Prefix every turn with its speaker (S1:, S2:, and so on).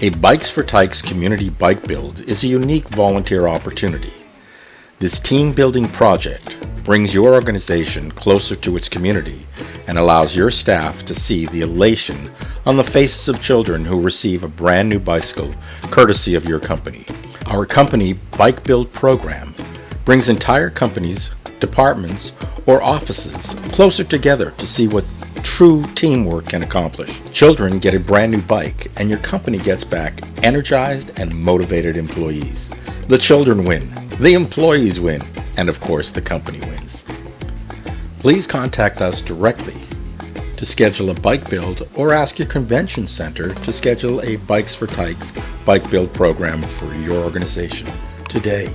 S1: A Bikes for Tykes community bike build is a unique volunteer opportunity. This team-building project brings your organization closer to its community and allows your staff to see the elation on the faces of children who receive a brand new bicycle courtesy of your company. Our company Bike Build program brings entire companies, departments, or offices closer together to see what true teamwork can accomplish. Children get a brand new bike and your company gets back energized and motivated employees. The children win, the employees win, and of course the company wins. Please contact us directly to schedule a bike build or ask your convention center to schedule a Bikes for Tykes bike build program for your organization today.